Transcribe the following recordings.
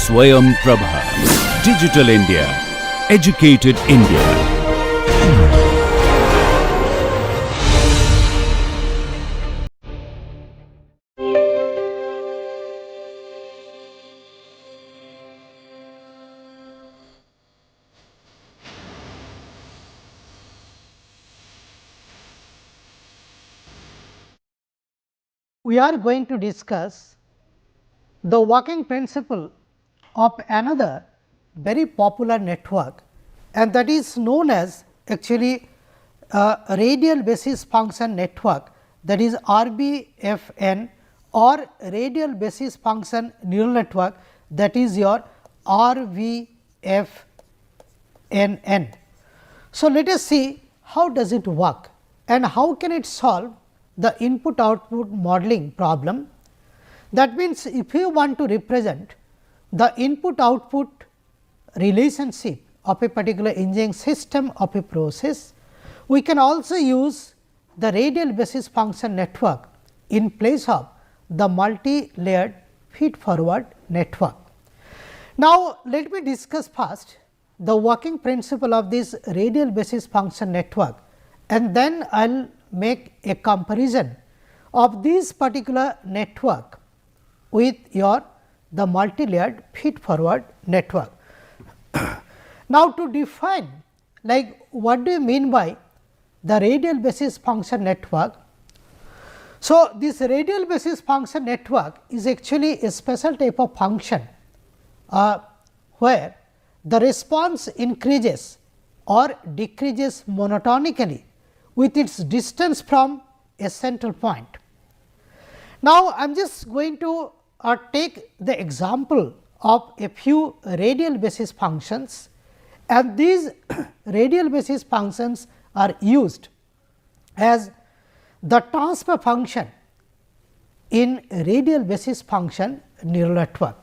Swayam Prabha. Digital India. Educated India. We are going to discuss the working principle of another very popular network, and that is known as actually radial basis function network, that is RBFN, or radial basis function neural network, that is your RVFNN. So, let us see how does it work and how can it solve the input output modeling problem. That means, if you want to represent the input output relationship of a particular engineering system of a process, we can also use the radial basis function network in place of the multi-layered feed forward network. Now, let me discuss first the working principle of this radial basis function network, and then I will make a comparison of this particular network with your the multi-layered feed forward network. Now, to define like what do you mean by the radial basis function network? So, this radial basis function network is actually a special type of function where the response increases or decreases monotonically with its distance from a central point. Now, I am just going to take the example of a few radial basis functions, and these radial basis functions are used as the transfer function in radial basis function neural network.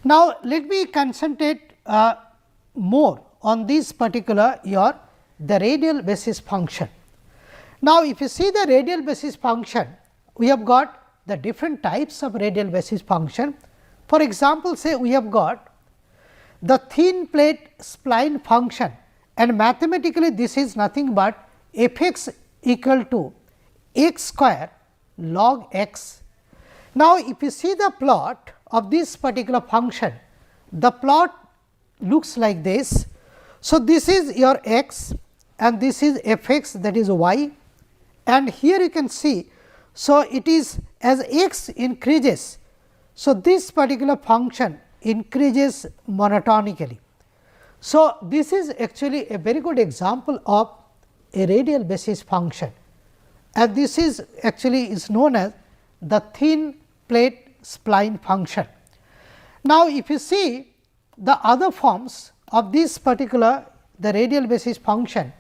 Now, let me concentrate more on this particular the radial basis function. Now, if you see the radial basis function, we have got the different types of radial basis function. For example, say we have got the thin plate spline function, and mathematically this is nothing but f x equal to x square log x. Now, if you see the plot of this particular function, the plot looks like this. So, this is your x and this is f x, that is y, and here you can see. So, it is as x increases. So, this particular function increases monotonically. So, this is actually a very good example of a radial basis function, and this is actually is known as the thin plate spline function. Now, if you see the other forms of this particular the radial basis function,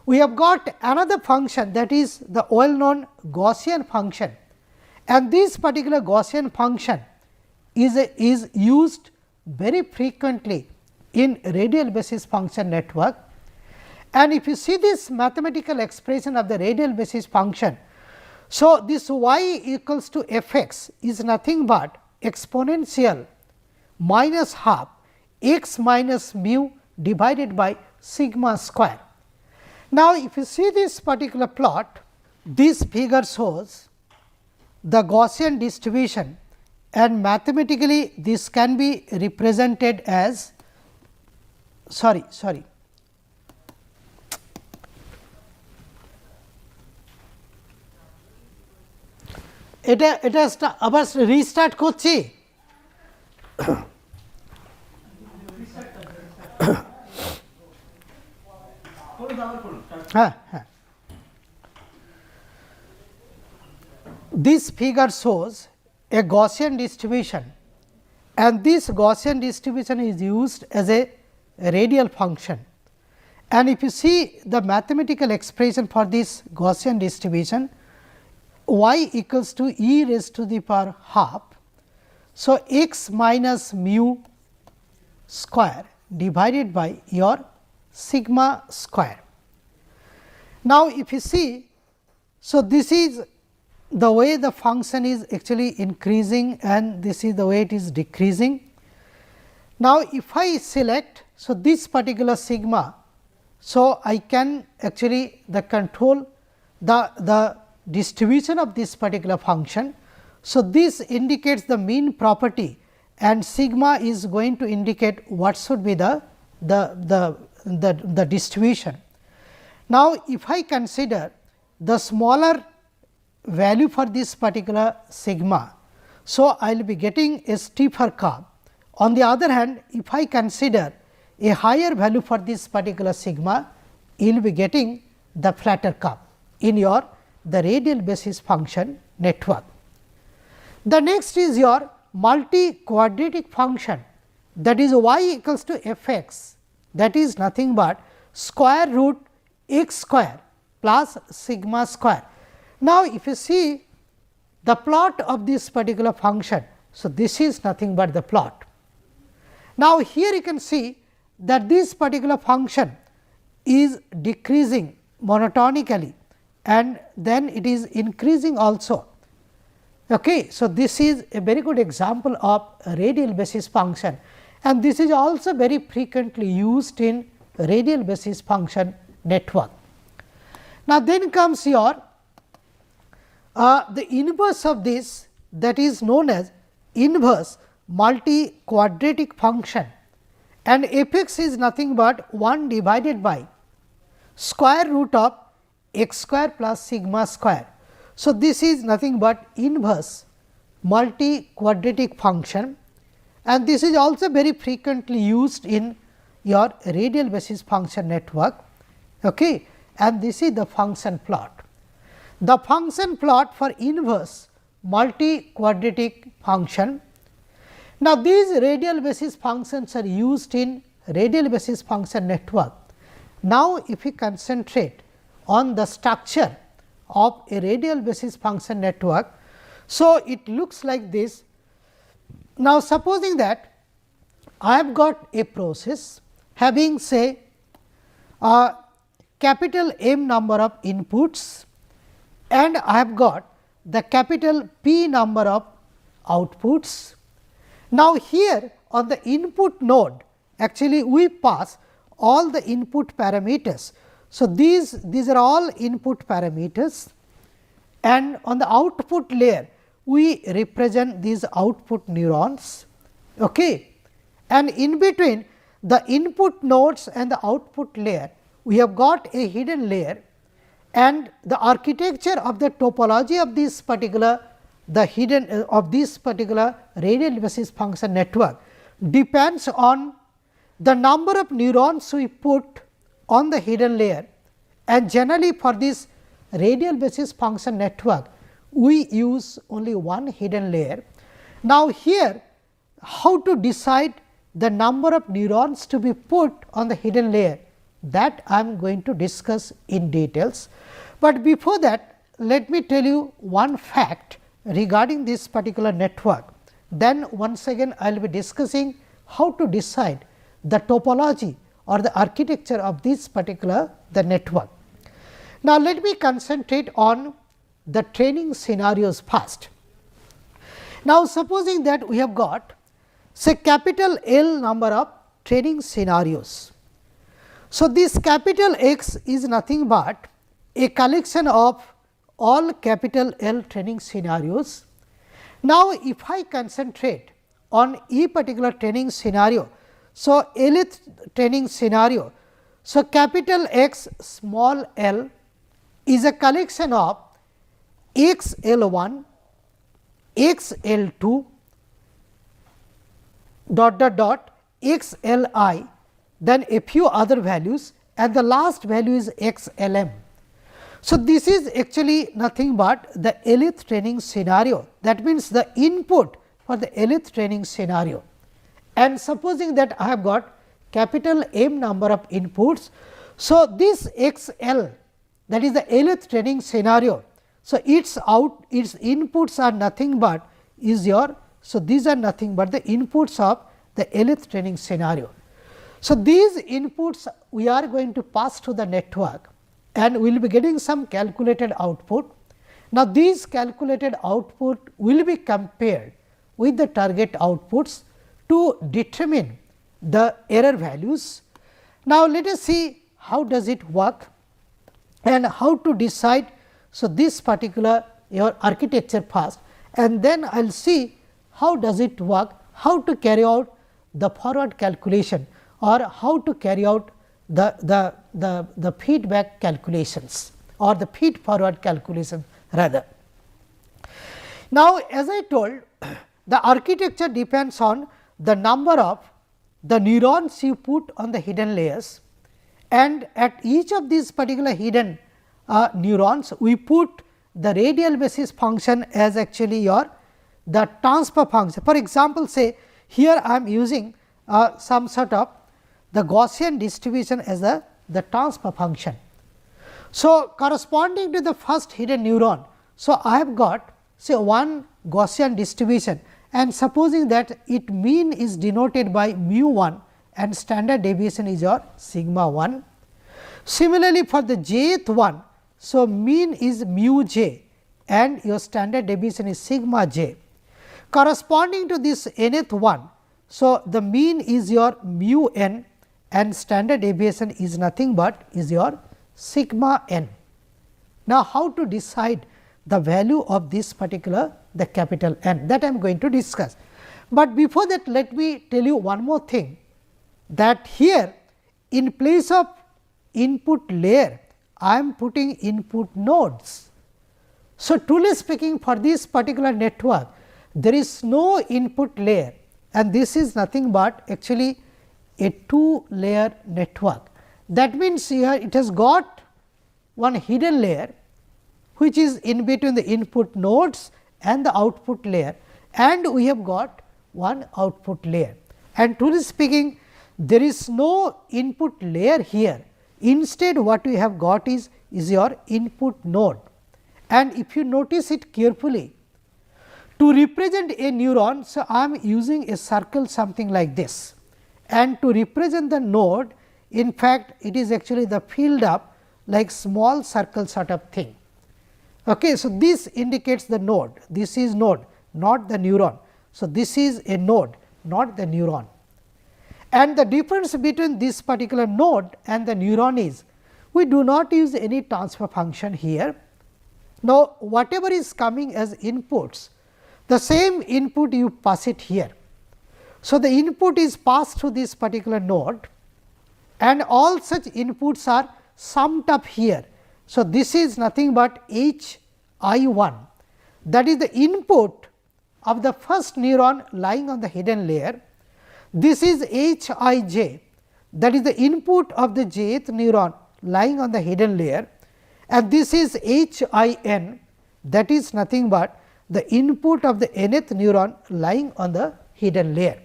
we have got another function, that is the well known Gaussian function, and this particular Gaussian function is used very frequently in radial basis function network. And if you see this mathematical expression of the radial basis function, so this y equals to f x is nothing but exponential minus half x minus mu divided by sigma square. Now, if you see this particular plot, this figure shows the Gaussian distribution, and mathematically this can be represented as এটা আবার restart করছি। This figure shows a Gaussian distribution, and this Gaussian distribution is used as a radial function. And if you see the mathematical expression for this Gaussian distribution, y equals to e raised to the power half. So, x minus mu square divided by your sigma square. Now, if you see, so this is the way the function is actually increasing, and this is the way it is decreasing. Now, if I select, so this particular sigma, so I can actually control the distribution of this particular function. So, this indicates the mean property and sigma is going to indicate what should be the distribution. Now, if I consider the smaller value for this particular sigma, so I will be getting a steeper curve. On the other hand, if I consider a higher value for this particular sigma, you will be getting the flatter curve in your the radial basis function network. The next is your multi-quadratic function, that is y equals to f x, that is nothing but square root x square plus sigma square. Now, if you see the plot of this particular function, so this is nothing but the plot. Now, here you can see that this particular function is decreasing monotonically and then it is increasing also. Okay. So, this is a very good example of a radial basis function and this is also very frequently used in radial basis function network. Now, then comes your the inverse of this, that is known as inverse multi-quadratic function, and f x is nothing but 1 divided by square root of x square plus sigma square. So, this is nothing but inverse multi-quadratic function and this is also very frequently used in your radial basis function network. Okay. And this is the function plot. The function plot for inverse multi-quadratic function. Now, these radial basis functions are used in radial basis function network. Now, if we concentrate on the structure of a radial basis function network, so it looks like this. Now, supposing that I have got a process having say capital M number of inputs and I have got the capital P number of outputs. Now, here on the input node actually we pass all the input parameters. So, these are all input parameters and on the output layer we represent these output neurons. Okay. And in between the input nodes and the output layer, we have got a hidden layer and the architecture of the topology of this particular radial basis function network depends on the number of neurons we put on the hidden layer, and generally for this radial basis function network we use only one hidden layer. Now, here how to decide the number of neurons to be put on the hidden layer, that I am going to discuss in details. But before that, let me tell you one fact regarding this particular network. Then once again I will be discussing how to decide the topology or the architecture of this particular network. Now, let me concentrate on the training scenarios first. Now, supposing that we have got say capital L number of training scenarios. So, this capital X is nothing but a collection of all capital L training scenarios. Now, if I concentrate on a particular training scenario, so Lth training scenario, so capital X small l is a collection of x L1, x L2 dot dot dot x Li, then a few other values and the last value is x Lm. So, this is actually nothing but the Lth training scenario, that means the input for the Lth training scenario. And supposing that I have got capital M number of inputs. So, this x L, that is the Lth training scenario. So, its inputs are nothing but is your, so these are nothing but the inputs of the Lth training scenario. So, these inputs we are going to pass to the network and we will be getting some calculated output. Now, these calculated output will be compared with the target outputs to determine the error values. Now, let us see how does it work and how to decide. So, this particular your architecture first, and then I will see how does it work, how to carry out the forward calculation or how to carry out the feedback calculations or the feed forward calculation rather. Now, as I told, the architecture depends on the number of the neurons you put on the hidden layers, and at each of these particular hidden neurons we put the radial basis function as actually your the transfer function. For example, say here I am using some sort of the Gaussian distribution as the transfer function. So, corresponding to the first hidden neuron, so I have got say one Gaussian distribution, and supposing that it mean is denoted by mu 1 and standard deviation is your sigma 1. Similarly, for the jth one, so mean is mu j and your standard deviation is sigma j. Corresponding to this nth one, so the mean is your mu n and standard deviation is nothing but is your sigma n. Now, how to decide the value of this particular the capital N, that I am going to discuss. But before that, let me tell you one more thing, that here in place of input layer I am putting input nodes. So, truly speaking, for this particular network there is no input layer, and this is nothing but actually a 2 layer network. That means, here it has got one hidden layer which is in between the input nodes and the output layer, and we have got one output layer, and truly speaking there is no input layer here. Instead, what we have got is your input node, and if you notice it carefully, to represent a neuron, so I am using a circle something like this, and to represent the node, in fact it is actually the filled up like small circle sort of thing. Okay, so, this indicates the node, this is node, not the neuron. So, this is a node, not the neuron, and the difference between this particular node and the neuron is we do not use any transfer function here. Now, whatever is coming as inputs, the same input you pass it here. So, the input is passed to this particular node, and all such inputs are summed up here. So, this is nothing but h I 1, that is the input of the first neuron lying on the hidden layer. This is h I j, that is the input of the jth neuron lying on the hidden layer, and this is h I n, that is nothing but the input of the nth neuron lying on the hidden layer.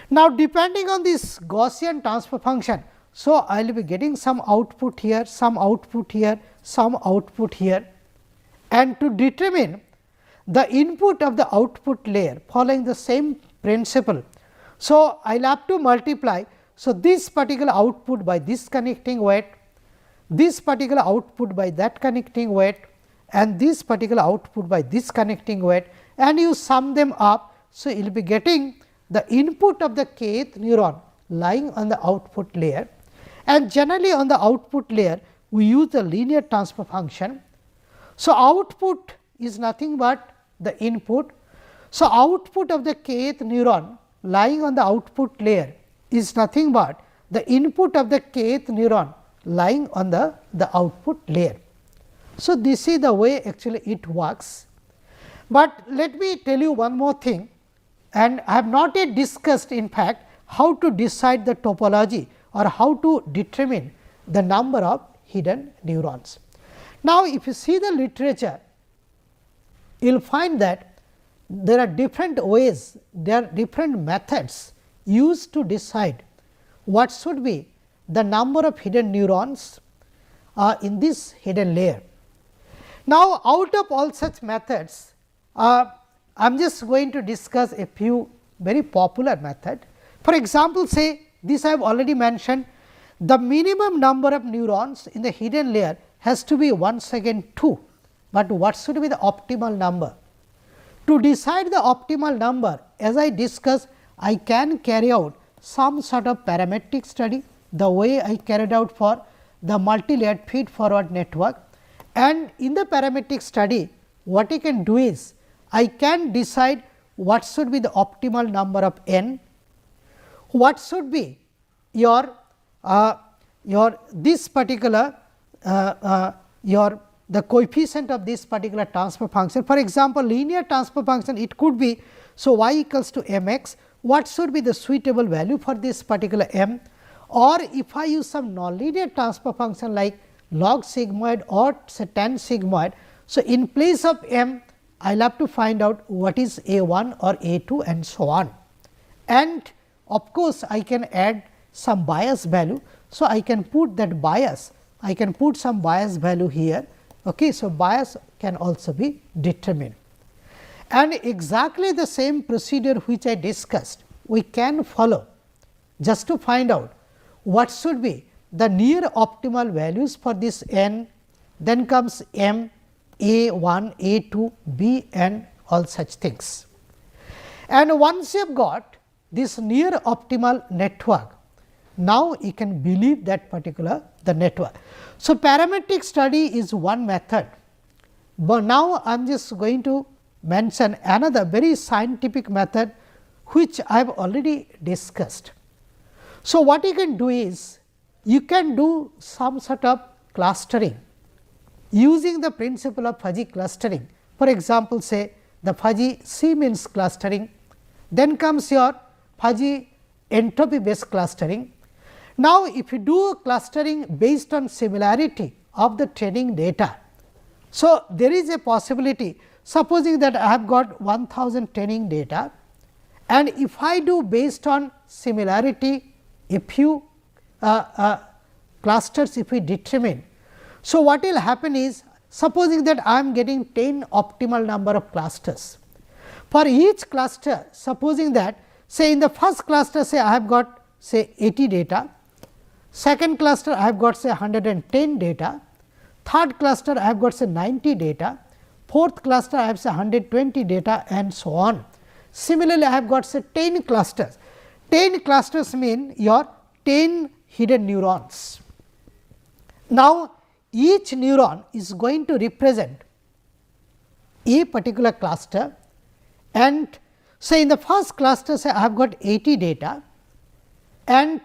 Now, depending on this Gaussian transfer function, so I will be getting some output here, some output here, some output here, and to determine the input of the output layer following the same principle. So, I will have to multiply. So, this particular output by this connecting weight, this particular output by that connecting weight, and this particular output by this connecting weight, and you sum them up. So, you will be getting the input of the kth neuron lying on the output layer, and generally on the output layer we use the linear transfer function. So, output is nothing but the input. So, output of the kth neuron lying on the output layer is nothing but the input of the kth neuron lying on the output layer. So, this is the way actually it works, but let me tell you one more thing, and I have not yet discussed in fact how to decide the topology or how to determine the number of hidden neurons. Now, if you see the literature, you will find that there are different ways, there are different methods used to decide what should be the number of hidden neurons in this hidden layer. Now, out of all such methods, I am just going to discuss a few very popular method. For example, say this I have already mentioned, the minimum number of neurons in the hidden layer has to be once again 2, but what should be the optimal number? To decide the optimal number, as I discussed, I can carry out some sort of parametric study, the way I carried out for the multi-layered feed forward network. And in the parametric study, what I can do is, I can decide what should be the optimal number of n, what should be your this particular the coefficient of this particular transfer function. For example, linear transfer function, it could be, so y equals to m x, what should be the suitable value for this particular m, or if I use some nonlinear transfer function like log sigmoid or say tan sigmoid. So, in place of m, I will have to find out what is a 1 or a 2 and so on. And of course, I can add some bias value. So, I can put that bias, I can put some bias value here. Okay. So, bias can also be determined, and exactly the same procedure which I discussed we can follow just to find out what should be the near optimal values for this n, then comes m, a 1, a 2, b and all such things. And once you have got this near optimal network, now you can believe that particular the network. So, parametric study is one method, but now I am just going to mention another very scientific method which I have already discussed. So, what you can do is, you can do some sort of clustering using the principle of fuzzy clustering. For example, say the fuzzy C-means clustering, then comes your fuzzy entropy based clustering. Now, if you do clustering based on similarity of the training data, so there is a possibility, supposing that I have got 1000 training data, and if I do based on similarity a few clusters if we determine. So, what will happen is, supposing that I am getting 10 optimal number of clusters. For each cluster, supposing that say in the first cluster, say I have got say 80 data, second cluster I have got say 110 data, third cluster I have got say 90 data, fourth cluster I have say 120 data and so on. Similarly, I have got say 10 clusters. 10 clusters mean your 10 hidden neurons. Now, each neuron is going to represent a particular cluster, and say in the first cluster, say I have got 80 data, and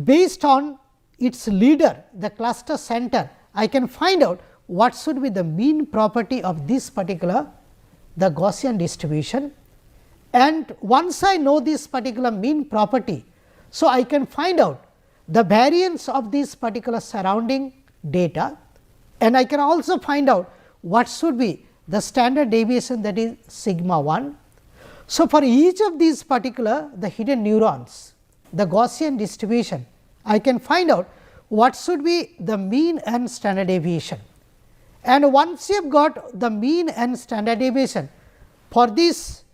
based on its leader, the cluster center, I can find out what should be the mean property of this particular the Gaussian distribution. And once I know this particular mean property, so I can find out the variance of this particular surrounding data, and I can also find out what should be the standard deviation, that is sigma 1. So, for each of these particular the hidden neurons, the Gaussian distribution, I can find out what should be the mean and standard deviation. And once you have got the mean and standard deviation for this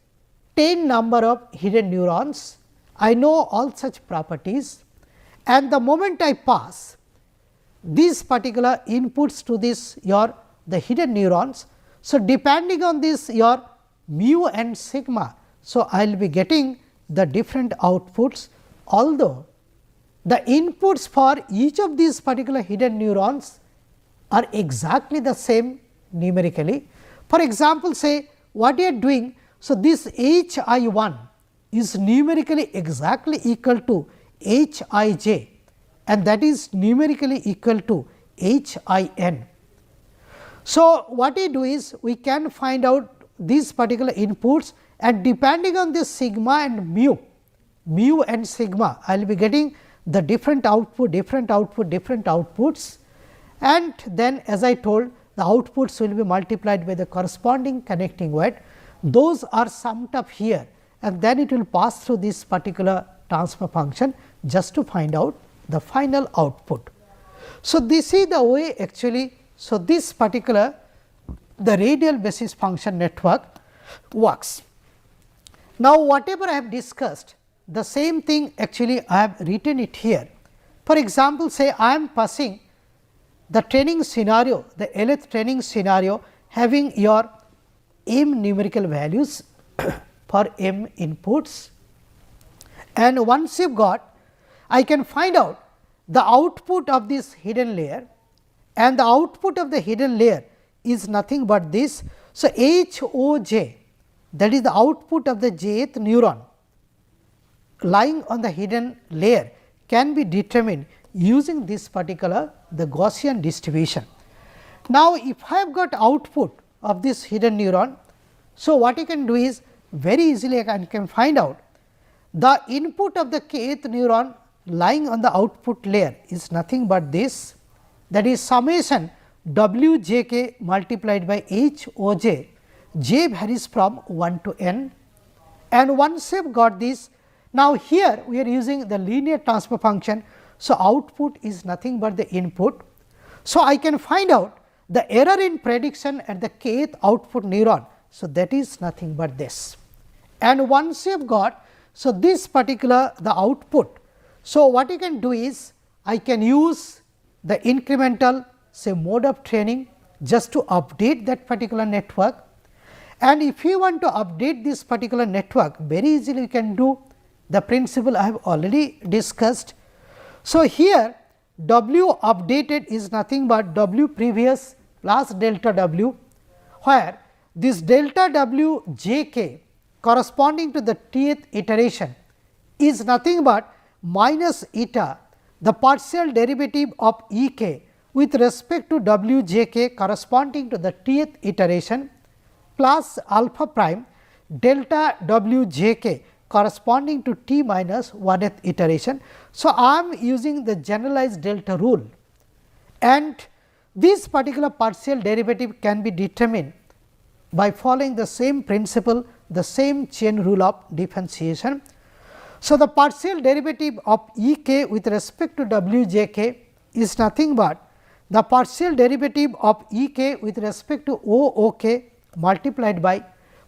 10 number of hidden neurons, I know all such properties, and the moment I pass these particular inputs to this your the hidden neurons. So, depending on this your mu and sigma, so I will be getting the different outputs, although the inputs for each of these particular hidden neurons are exactly the same numerically. For example, say what you are doing, so this h I 1 is numerically exactly equal to h I j, and that is numerically equal to h I n. So, what we do is, we can find out these particular inputs, and depending on this sigma and mu and sigma, I will be getting the different outputs, and then as I told, the outputs will be multiplied by the corresponding connecting weight. Those are summed up here, and then it will pass through this particular transfer function just to find out the final output. So, this is the way actually. So, this particular the radial basis function network works. Now, whatever I have discussed, the same thing actually I have written it here. For example, say I am passing the training scenario, the LH training scenario having your m numerical values for m inputs, and once you have got, I can find out the output of this hidden layer, and the output of the hidden layer is nothing but this. So, HOJ, that is the output of the jth neuron lying on the hidden layer, can be determined using this particular the Gaussian distribution. Now, if I have got output of this hidden neuron, so what you can do is very easily I can find out the input of the kth neuron lying on the output layer is nothing but this, that is summation w j k multiplied by h o j, j varies from 1 to n, and once you have got this, now here we are using the linear transfer function. So, output is nothing but the input. So, I can find out the error in prediction at the kth output neuron. So, that is nothing but this, and once you have got, so this particular the output. So, what you can do is I can use the incremental say mode of training just to update that particular network, and if you want to update this particular network, very easily you can do the principle I have already discussed. So, here W updated is nothing but W previous plus delta W, where this delta W j k corresponding to the tth iteration is nothing but minus eta the partial derivative of E k with respect to W j k corresponding to the tth iteration plus alpha prime delta W j k corresponding to t minus 1th iteration. So, I am using the generalized delta rule, and this particular partial derivative can be determined by following the same principle, the same chain rule of differentiation. So, the partial derivative of E k with respect to W j k is nothing but the partial derivative of E k with respect to O O k multiplied by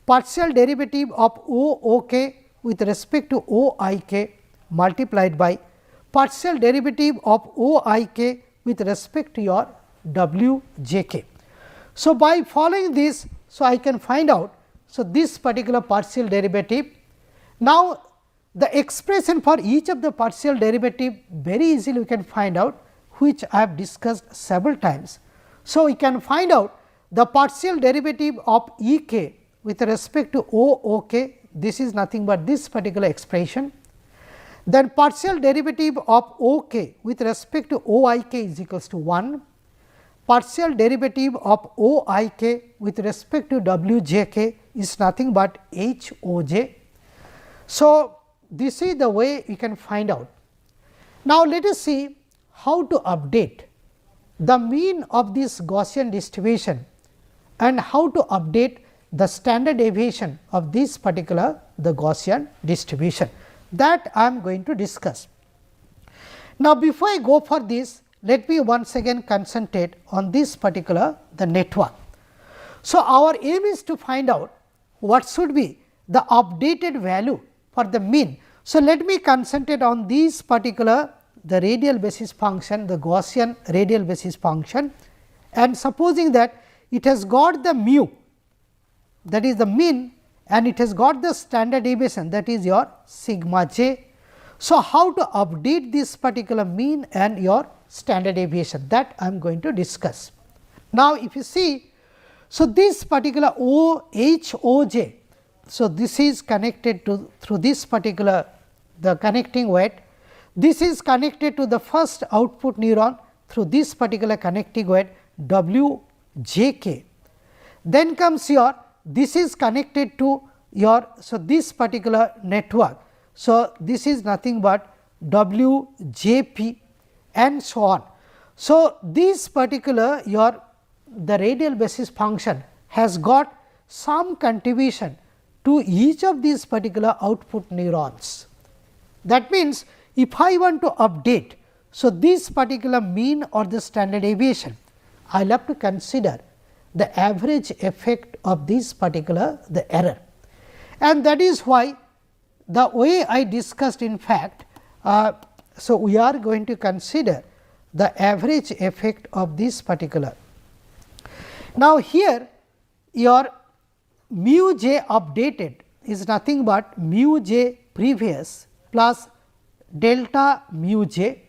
partial derivative of O O k with respect to O I k multiplied by partial derivative of O I k with respect to your W j k. So, by following this, so I can find out, so this particular partial derivative. Now, the expression for each of the partial derivative very easily we can find out, which I have discussed several times. So, we can find out the partial derivative of E k with respect to O O k, this is nothing but this particular expression. Then partial derivative of O k with respect to O I k is equals to 1, partial derivative of O I k with respect to W j k is nothing but H O j. So, this is the way we can find out. Now, let us see how to update the mean of this Gaussian distribution and how to update the standard deviation of this particular the Gaussian distribution, that I am going to discuss. Now, before I go for this, let me once again concentrate on this particular the network. So, our aim is to find out what should be the updated value for the mean. So, let me concentrate on this particular the radial basis function, the Gaussian radial basis function, and supposing that it has got the mu, that is the mean, and it has got the standard deviation, that is your sigma j. So, how to update this particular mean and your standard deviation, that I am going to discuss. Now, if you see, so this particular O H O j, so this is connected to through this particular the connecting weight, this is connected to the first output neuron through this particular connecting weight W j k. Then comes your, this is connected to your, so this particular network. So, this is nothing but W j p and so on. So, this particular your the radial basis function has got some contribution to each of these particular output neurons. That means, if I want to update, so this particular mean or the standard deviation, I will have to consider the average effect of this particular the error, and that is why the way I discussed in fact. So, we are going to consider the average effect of this particular. Now, here your mu j updated is nothing but mu j previous plus delta mu j.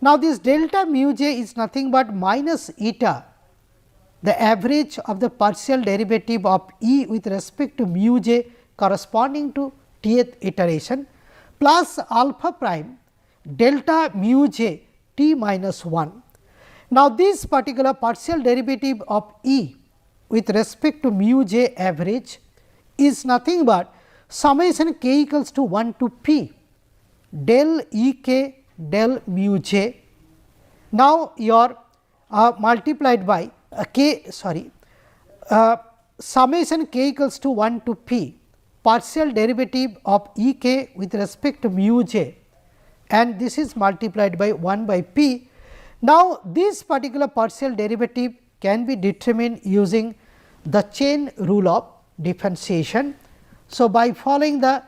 Now, this delta mu j is nothing but minus eta, the average of the partial derivative of E with respect to mu j corresponding to tth iteration, plus alpha prime delta mu j t minus 1. Now, this particular partial derivative of E with respect to mu j average is nothing but summation k equals to 1 to p del E k del mu j. Now, your multiplied by summation k equals to 1 to p partial derivative of E k with respect to mu j, and this is multiplied by 1 by p. Now, this particular partial derivative can be determined using the chain rule of differentiation. So, by following the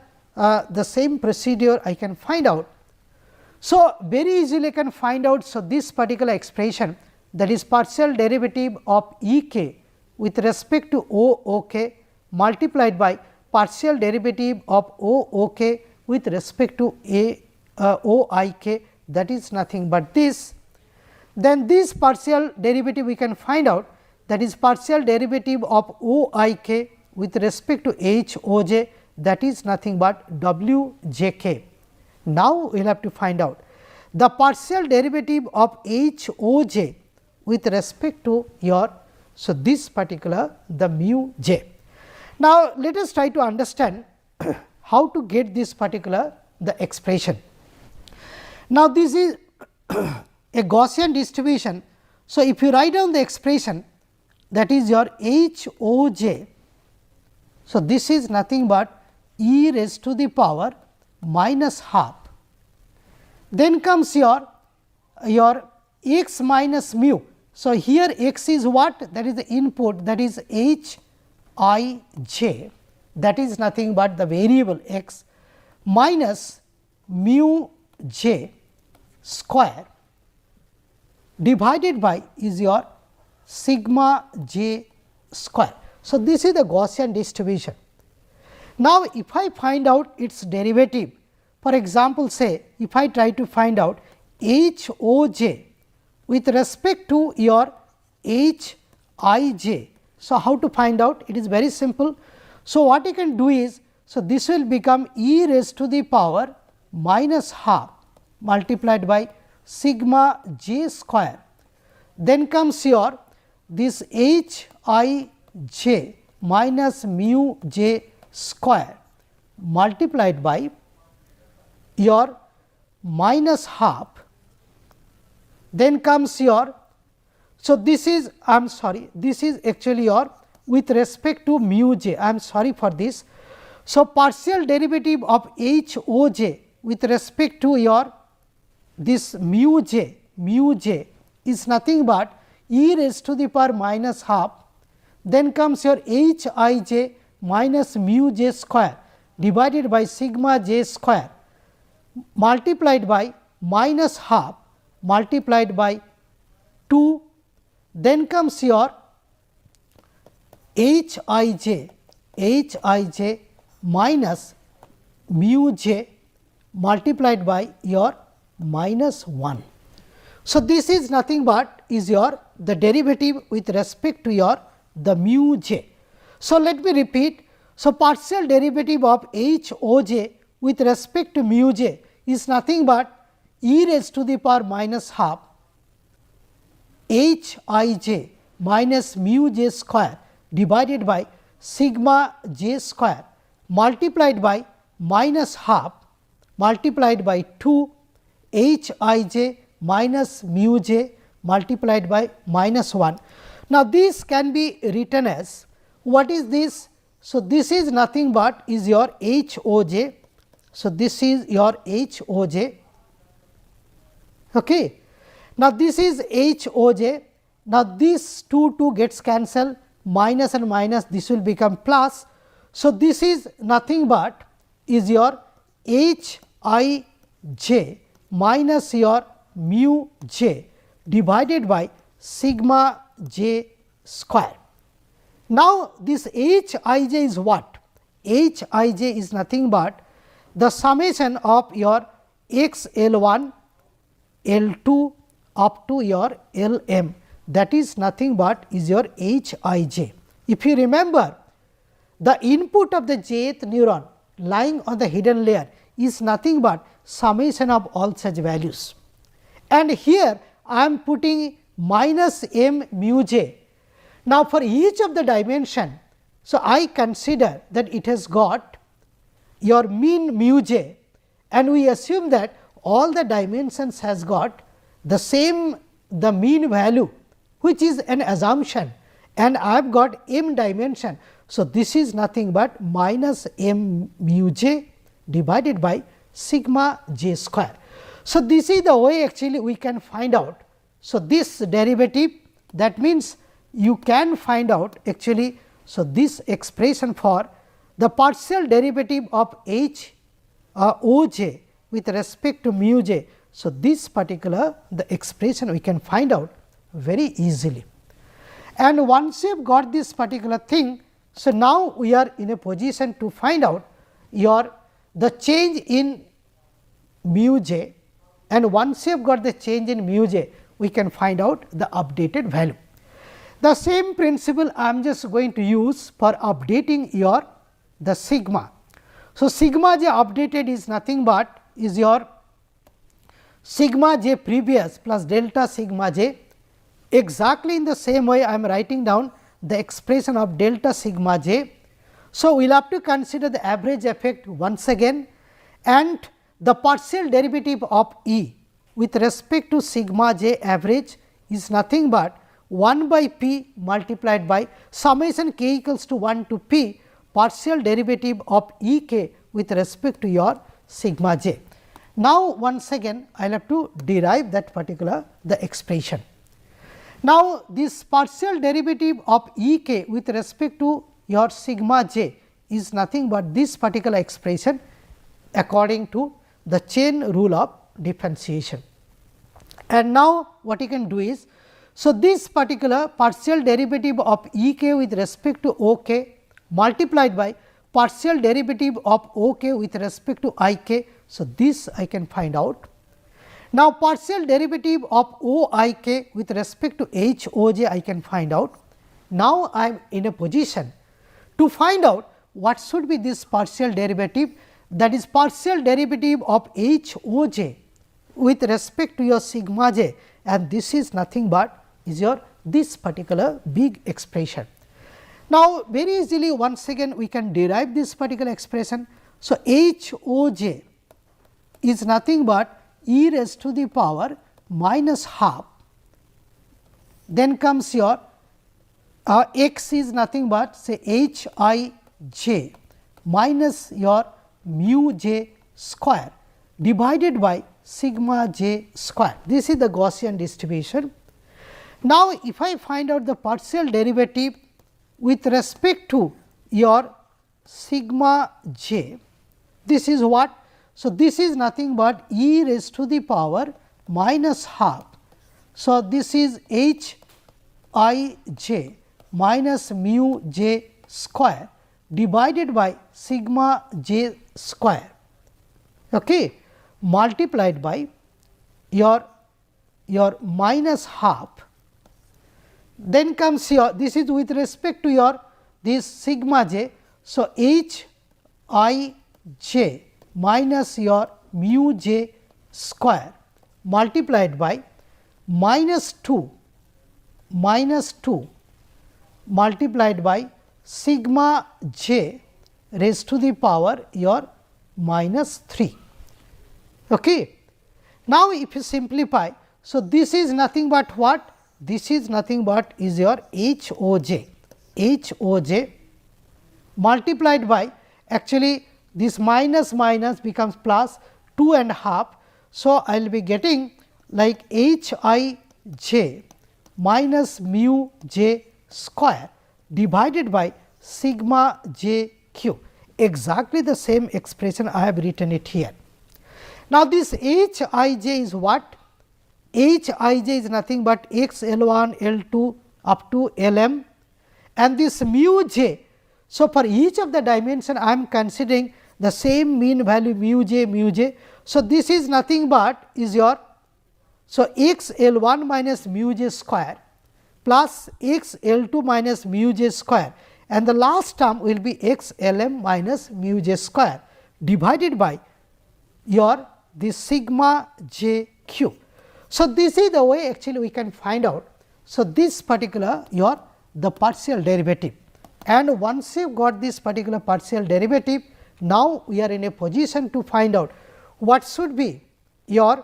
same procedure I can find out. So, very easily I can find out. So, this particular expression, that is partial derivative of E k with respect to O ok multiplied by partial derivative of O ok with respect to O I k, that is nothing but this. Then this partial derivative we can find out, that is partial derivative of O I k with respect to H O j, that is nothing but W j k. Now, we will have to find out the partial derivative of H O j with respect to your, so this particular the mu j. Now, let us try to understand how to get this particular the expression. Now, this is a Gaussian distribution. So, if you write down the expression, that is your H O j. So, this is nothing but e raised to the power minus half. Then comes your x minus mu. So, here x is what? That is the input, that is H I j, that is nothing but the variable x minus mu j square divided by is your sigma j square. So, this is the Gaussian distribution. Now, if I find out its derivative, for example, say if I try to find out H O j with respect to your H I j. So, how to find out? It is very simple. So, what you can do is, so this will become e raised to the power minus half multiplied by sigma j square. Then comes your this H I j minus mu j square multiplied by your minus half. Then comes your, so this is this is actually your with respect to mu j, I am sorry for this. So, partial derivative of H O j with respect to your this mu j is nothing but e raised to the power minus half. Then comes your H I j minus mu j square divided by sigma j square multiplied by minus half multiplied by 2. Then comes your H I j minus mu j multiplied by your minus 1. So, this is nothing but is your the derivative with respect to your the mu j. So, let me repeat. So, partial derivative of H O j with respect to mu j is nothing but e raised to the power minus half H I j minus mu j square divided by sigma j square multiplied by minus half multiplied by 2 H I j minus mu j multiplied by minus 1. Now, this can be written as what is this? So, this is nothing but is your H O j. So, this is your H O j. Okay. Now, this is H O j. Now, this 2 gets cancelled, minus and minus, this will become plus. So, this is nothing but is your H I j minus your mu j divided by sigma j square. Now, this H I j is what? H I j is nothing but the summation of your x L1, L2 up to your Lm, that is nothing but is your Hij. If you remember, the input of the jth neuron lying on the hidden layer is nothing but summation of all such values. And here I am putting minus m mu j. Now, for each of the dimension, so I consider that it has got your mean mu j, and we assume that all the dimensions has got the mean value, which is an assumption, and I have got m dimension. So, this is nothing but minus m mu j divided by sigma j square. So, this is the way actually we can find out. So, this derivative, that means you can find out actually. So, this expression for the partial derivative of h o j with respect to mu j. So, this particular the expression we can find out very easily. And once you have got this particular thing, so now we are in a position to find out the change in mu j, and once you have got the change in mu j, we can find out the updated value. The same principle I am just going to use for updating the sigma. So, sigma j updated is nothing but is your sigma j previous plus delta sigma j. Exactly in the same way I am writing down the expression of delta sigma j. So, we will have to consider the average effect once again, and the partial derivative of E with respect to sigma j average is nothing but 1 by p multiplied by summation k equals to 1 to p partial derivative of E k with respect to your sigma j. Now, once again I will have to derive that particular the expression. Now, this partial derivative of E k with respect to your sigma j is nothing but this particular expression according to the chain rule of differentiation. And now, what you can do is, so this particular partial derivative of E k with respect to O k multiplied by partial derivative of O k with respect to I k. So, this I can find out. Now, partial derivative of O I k with respect to H O j I can find out. Now, I am in a position to find out what should be this partial derivative, that is partial derivative of H O j with respect to your sigma j, and this is nothing but is your this particular big expression. Now, very easily once again we can derive this particular expression. So, H O j is nothing but e raised to the power minus half, then comes your x is nothing but say h I j minus your mu j square divided by sigma j square. This is the Gaussian distribution. Now, if I find out the partial derivative with respect to your sigma j, this is what? So, this is nothing but e raised to the power minus half. So, this is h I j minus mu j square divided by sigma j square, okay, multiplied by your minus half. Then comes your, this is with respect to your this sigma j. So, h I j minus your mu j square multiplied by minus 2 multiplied by sigma j raised to the power your minus 3. Okay. Now, if you simplify, so this is nothing but what? This is nothing but is your h o j multiplied by, actually this minus minus becomes plus 2.5. So, I will be getting like h I j minus mu j square divided by sigma j q, exactly the same expression I have written it here. Now, this h I j is what? H I j is nothing but x L1, L2 up to Lm, and this mu j. So, for each of the dimension I am considering the same mean value mu j. So, this is nothing but is your, so x L 1 minus mu j square plus x L 2 minus mu j square, and the last term will be x L m minus mu j square divided by your this sigma j q. So, this is the way actually we can find out. So, this particular your the partial derivative, and once you got this particular partial derivative, now we are in a position to find out what should be your.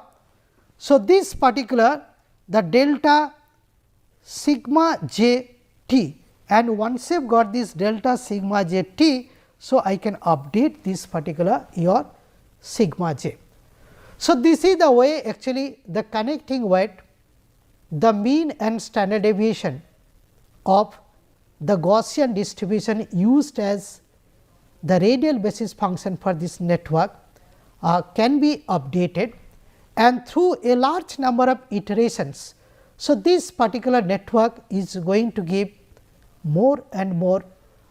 So, this particular the delta sigma j t, and once you have got this delta sigma j t, so I can update this particular your sigma j. So, this is the way actually the connecting weight, the mean and standard deviation of the Gaussian distribution used as the radial basis function for this network can be updated, and through a large number of iterations. So, this particular network is going to give more and more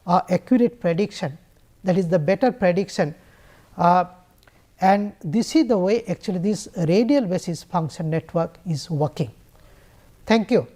accurate prediction, that is the better prediction, and this is the way actually this radial basis function network is working. Thank you.